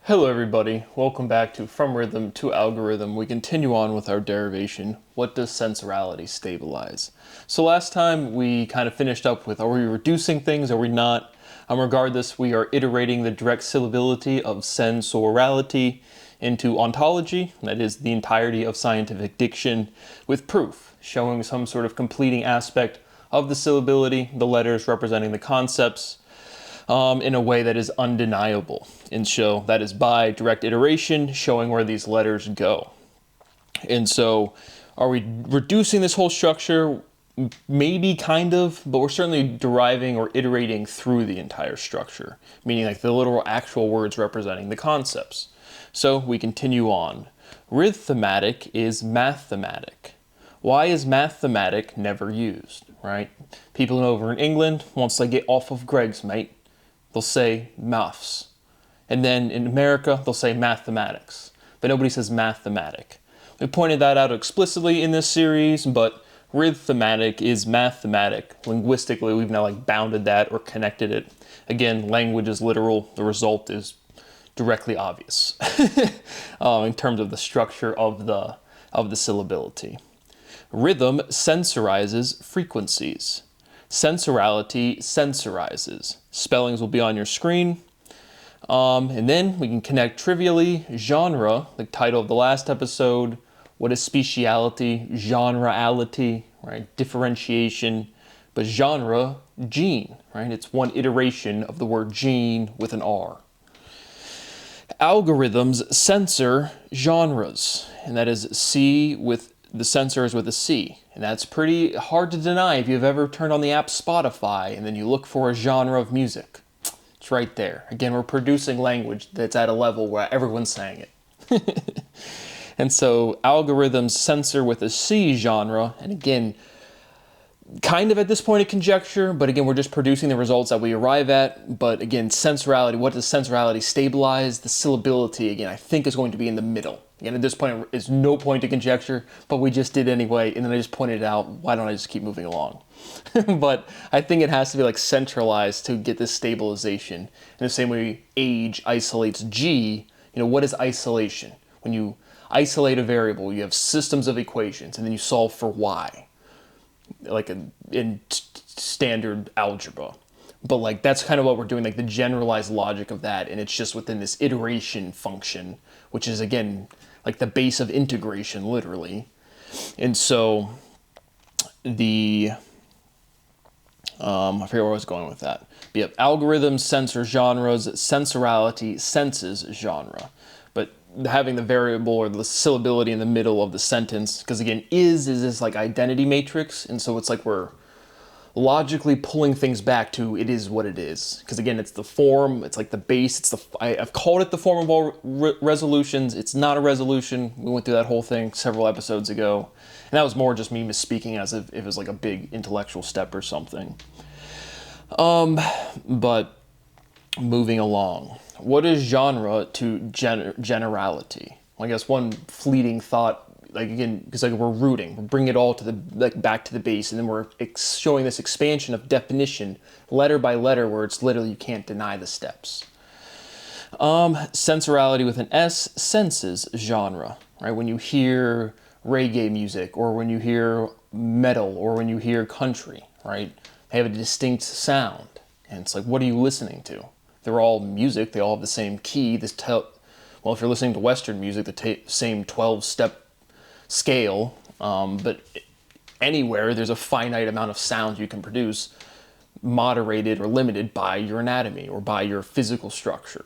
Hello everybody, welcome back to From Rhythm to Algorithm. We continue on with our derivation. What does sensorality stabilize? So last time we kind of finished up with, are we reducing things, are we not? Regardless, we are iterating the direct syllability of sensorality into ontology, that is the entirety of scientific diction, with proof, showing some sort of completing aspect of the syllability, the letters representing the concepts, in a way that is undeniable. And so that is by direct iteration, showing where these letters go. And so are we reducing this whole structure? Maybe, kind of, but we're certainly deriving or iterating through the entire structure, meaning like the literal actual words representing the concepts. So we continue on. Rhythmatic is mathematic. Why is mathematic never used, right? People over in England, once they get off of Greg's, mate, they'll say maths. And then in America, they'll say mathematics. But nobody says mathematic. We pointed that out explicitly in this series, but rhythmatic is mathematic. Linguistically, we've now bounded that or connected it. Again, language is literal. The result is directly obvious in terms of the structure of the syllability. Rhythm sensorizes frequencies. Sensorality sensorizes. Spellings will be on your screen. And then we can connect trivially. Genre, the title of the last episode. What is spatiality? Genreality, right? Differentiation. But genre, gene, right? It's one iteration of the word gene with an R. Algorithms censor genres, and that is C with the censor is with a C. And that's pretty hard to deny if you've ever turned on the app Spotify and then you look for a genre of music. It's right there. Again, we're producing language that's at a level where everyone's saying it. And so algorithms censor with a C genre, and again, kind of at this point a conjecture, but again, we're just producing the results that we arrive at. But again, sensorality, what does sensorality stabilize? The syllability, again, I think is going to be in the middle. Again, at this point, it's no point to conjecture, but we just did anyway, and then I just pointed it out. Why don't I just keep moving along? But I think it has to be centralized to get this stabilization. In the same way age isolates G, what is isolation? When you isolate a variable, you have systems of equations, and then you solve for Y, in standard algebra. But that's kind of what we're doing, the generalized logic of that, and it's just within this iteration function, which is again the base of integration, literally. And so the I forget where I was going with that. But yep, algorithms censor genres, sensorality senses genre. But having the variable or the syllability in the middle of the sentence, because again, is this identity matrix, and so it's we're logically pulling things back to it is what it is. Because again, it's the form, it's the base, I've called it the form of all resolutions. It's not a resolution. We went through that whole thing several episodes ago. And that was more just me misspeaking as if it was a big intellectual step or something. But moving along. What is genre to generality? Well, I guess one fleeting thought, again, because we're rooting, we're bringing it all to the back to the base, and then we're showing this expansion of definition letter by letter, where it's literally you can't deny the steps. Sensorality with an S senses genre, right? When you hear reggae music, or when you hear metal, or when you hear country, right? They have a distinct sound, and it's what are you listening to? They're all music. They all have the same key. Well, if you're listening to Western music, the same 12-step scale, but anywhere there's a finite amount of sound you can produce, moderated or limited by your anatomy or by your physical structure.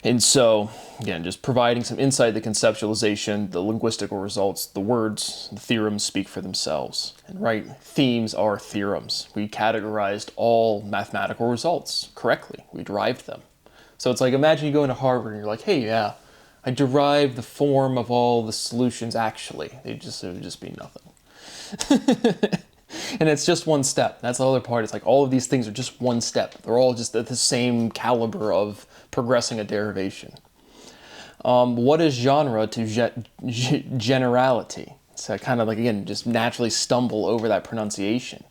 And so, again, just providing some insight, the conceptualization, the linguistical results, the words, the theorems speak for themselves. And right, themes are theorems. We categorized all mathematical results correctly. We derived them. So it's imagine you go into Harvard and you're hey, yeah, I derived the form of all the solutions actually. It would just be nothing. And it's just one step. That's the other part. It's all of these things are just one step. They're all just at the same caliber of progressing a derivation. What is genre to generality? So I kind of again, just naturally stumble over that pronunciation.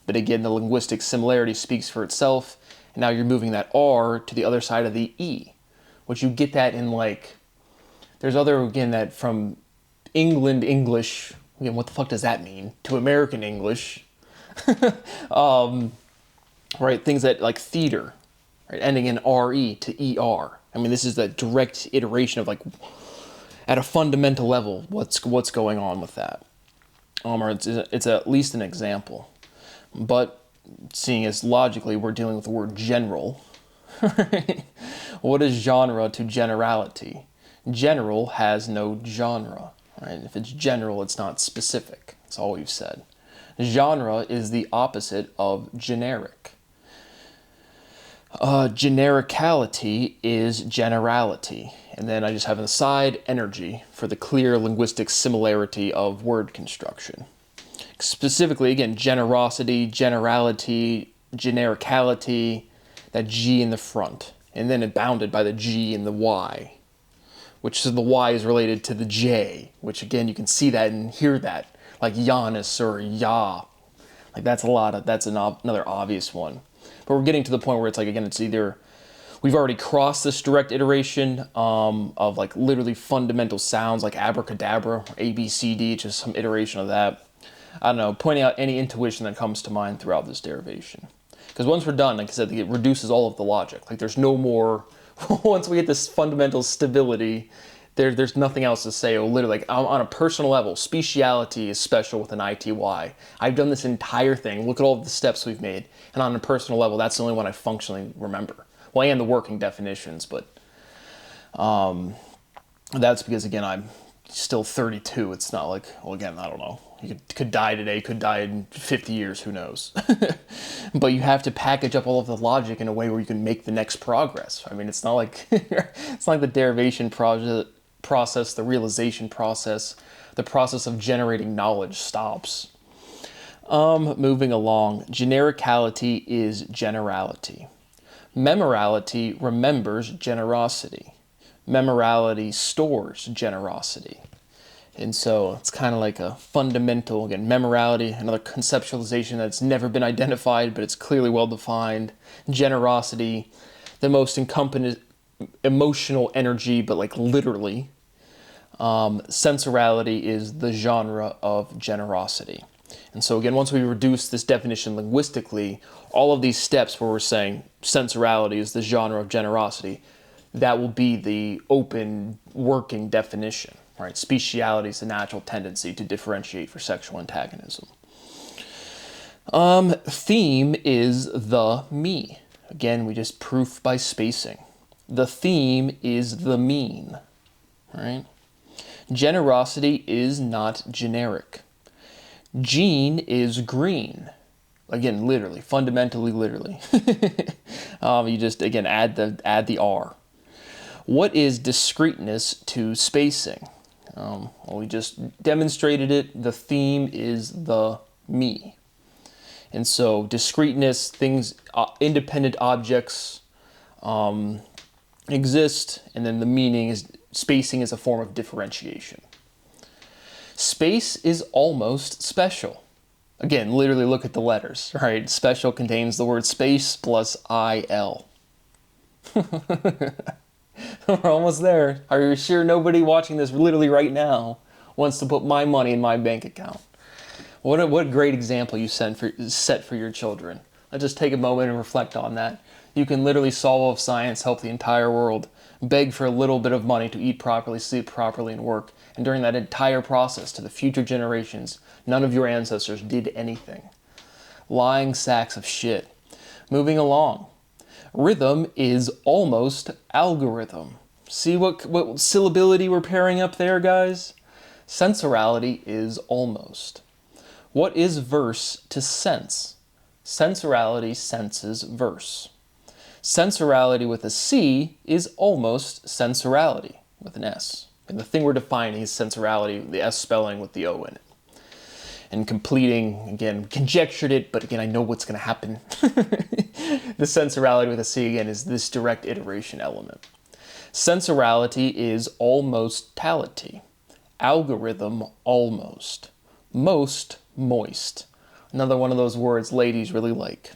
But again, the linguistic similarity speaks for itself. And now you're moving that R to the other side of the E. which you get that in like, there's other, again, that from England English, again, what the fuck does that mean, to American English, right, things that like theater, right, ending in RE to ER. I mean, this is the direct iteration of like, at a fundamental level, what's going on with that. Or it's at least an example. But seeing as logically we're dealing with the word general, what is genre to generality? General has no genre, right? If it's general, it's not specific. That's all we've said. Genre is the opposite of generic. Genericality is generality. And then I just have an aside, energy, for the clear linguistic similarity of word construction. Specifically, again, generosity, generality, genericality, that G in the front, and then it bounded by the G and the Y, which is the Y is related to the J, which again, you can see that and hear that, like Giannis or Ya. Like that's another obvious one. But we're getting to the point where it's like, again, it's either, we've already crossed this direct iteration of like literally fundamental sounds like abracadabra, or ABCD, just some iteration of that. I don't know, pointing out any intuition that comes to mind throughout this derivation. Because once we're done, like I said, it reduces all of the logic. Like there's no more, once we get this fundamental stability, there's nothing else to say. Oh, literally, like on a personal level, speciality is special with an ITY. I've done this entire thing. Look at all of the steps we've made. And on a personal level, that's the only one I functionally remember. Well, and the working definitions, but that's because, again, I'm still 32. It's not like, well, again, I don't know. You could die today, could die in 50 years, who knows? But you have to package up all of the logic in a way where you can make the next progress. I mean, it's not like it's not like the derivation process, the realization process, the process of generating knowledge stops. Moving along, genericality is generality. Memorality remembers generosity. Memorality stores generosity. And so it's kind of like a fundamental, again, memorality, another conceptualization that's never been identified, but it's clearly well defined. Generosity, the most emotional energy, but like literally. Sensorality is the genre of generosity. And so again, once we reduce this definition linguistically, all of these steps where we're saying sensorality is the genre of generosity, that will be the open working definition, right? Spatiality is the natural tendency to differentiate for sexual antagonism. Theme is the me. Again, we just proof by spacing. The theme is the mean, right? Generosity is not generic. Gene is green. Again, literally, fundamentally, literally. You just, again, add the R. What is discreteness to spacing? Well, we just demonstrated it. The theme is the me. And so discreteness, things, independent objects exist, and then the meaning is, spacing is a form of differentiation. Space is almost special. Again, literally look at the letters, right? Special contains the word space plus IL. We're almost there. Are you sure nobody watching this literally right now wants to put my money in my bank account? What a great example you set for your children. Let's just take a moment and reflect on that. You can literally solve all of science, help the entire world, beg for a little bit of money to eat properly, sleep properly, and work. And during that entire process, to the future generations, none of your ancestors did anything. Lying sacks of shit. Moving along. Rhythm is almost algorithm. See what syllability we're pairing up there, guys? Sensorality is almost. What is verse to sense? Sensorality senses verse. Sensorality with a C is almost sensorality with an S. And the thing we're defining is sensorality, the S spelling with the O in it. And completing, again, conjectured it, but again, I know what's going to happen. The sensorality with a C, again, is this direct iteration element. Sensorality is almost-tality. Algorithm, almost. Most, moist. Another one of those words ladies really like.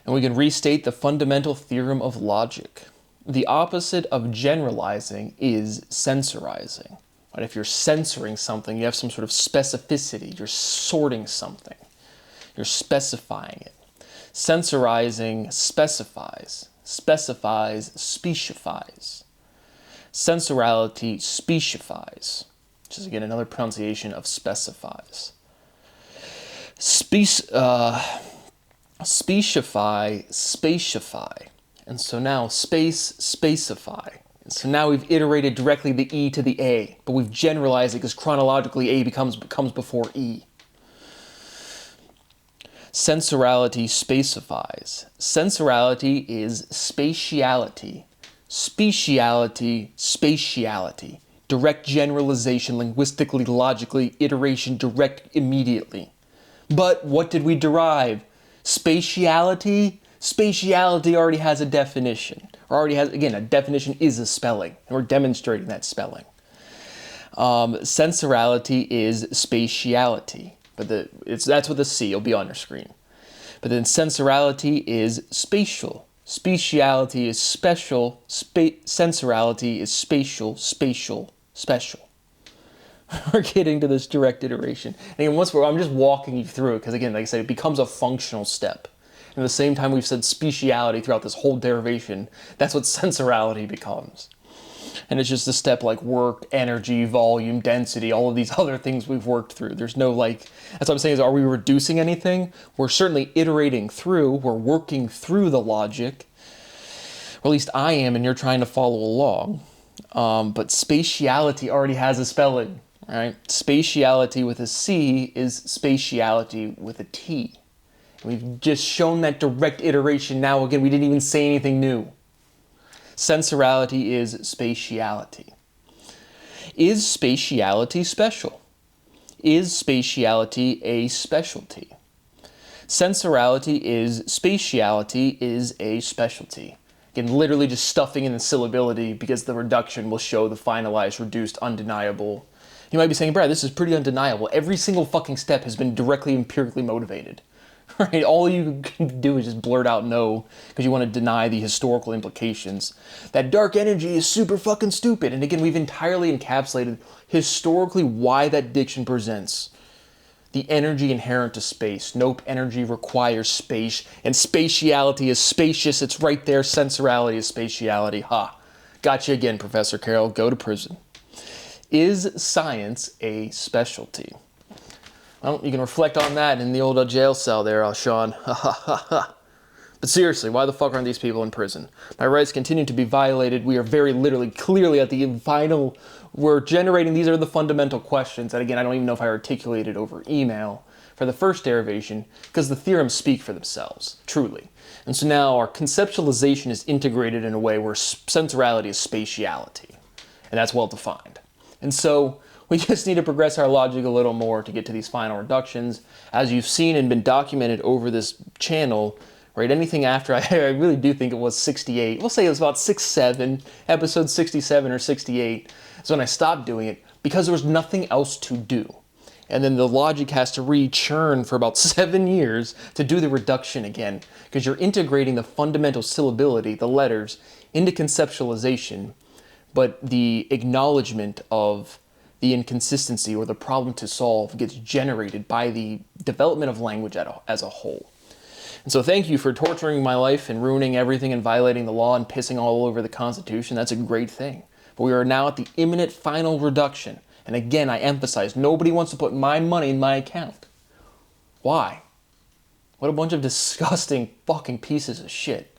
And we can restate the fundamental theorem of logic. the opposite of generalizing is sensorizing. Right? If you're censoring something, you have some sort of specificity. You're sorting something. You're specifying it. Sensorizing specifies. Specifies specifies. Sensorality specifies, which is again another pronunciation of specifies. Specify, spacify. And so now space, spacify. And so now we've iterated directly the E to the A, but we've generalized it because chronologically A comes before E. Sensorality spacifies. Sensorality is spatiality. Speciality, spatiality. Direct generalization, linguistically, logically, iteration, direct, immediately. But what did we derive? Spatiality? Spatiality already has a definition. Or already has, again, a definition is a spelling. And we're demonstrating that spelling. Sensorality is spatiality. But that's with a C, it'll be on your screen. But then sensorality is spatial. Speciality is special. Sensorality is spatial, spatial, special. We're getting to this direct iteration. And again, I'm just walking you through it because, again, like I said, it becomes a functional step. And at the same time we've said speciality throughout this whole derivation, that's what sensorality becomes. And it's just a step like work, energy, volume, density, all of these other things we've worked through. There's no that's what I'm saying is, are we reducing anything? We're certainly iterating through, we're working through the logic. Or at least I am, and you're trying to follow along. But spatiality already has a spelling, right? Spatiality with a C is spatiality with a T. And we've just shown that direct iteration now. Again, we didn't even say anything new. Sensorality is spatiality. Is spatiality special? Is spatiality a specialty? Sensorality is spatiality is a specialty. Again, literally just stuffing in the syllability because the reduction will show the finalized, reduced, undeniable. You might be saying, Brad, this is pretty undeniable. Every single fucking step has been directly empirically motivated. Right? All you can do is just blurt out no because you want to deny the historical implications. That dark energy is super fucking stupid. And again, we've entirely encapsulated historically why that diction presents. The energy inherent to space. Nope, energy requires space. And spatiality is spacious. It's right there. Sensorality is spatiality. Ha. Gotcha again, Professor Carroll. Go to prison. Is science a specialty? Well, you can reflect on that in the old jail cell there, Sean. Ha ha ha ha. But seriously, why the fuck aren't these people in prison? My rights continue to be violated. We are very literally, clearly at the final, we're generating, these are the fundamental questions. And again, I don't even know if I articulated over email for the first derivation, because the theorems speak for themselves, truly. And so now our conceptualization is integrated in a way where sensorality is spatiality. And that's well defined. And so we just need to progress our logic a little more to get to these final reductions. As you've seen and been documented over this channel, right, anything after, I really do think it was 68, we'll say it was about 6-7, episode 67 or 68, is when I stopped doing it because there was nothing else to do. And then the logic has to re-churn for about 7 years to do the reduction again, because you're integrating the fundamental syllability, the letters, into conceptualization, but the acknowledgement of the inconsistency or the problem to solve gets generated by the development of language as a whole. And so thank you for torturing my life and ruining everything and violating the law and pissing all over the Constitution. That's a great thing. But we are now at the imminent final reduction. And again, I emphasize, nobody wants to put my money in my account. Why? What a bunch of disgusting fucking pieces of shit.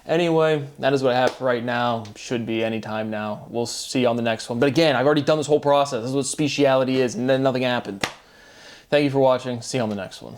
Anyway, that is what I have for right now. Should be any time now. We'll see you on the next one. But again, I've already done this whole process. This is what speciality is, and then nothing happened. Thank you for watching. See you on the next one.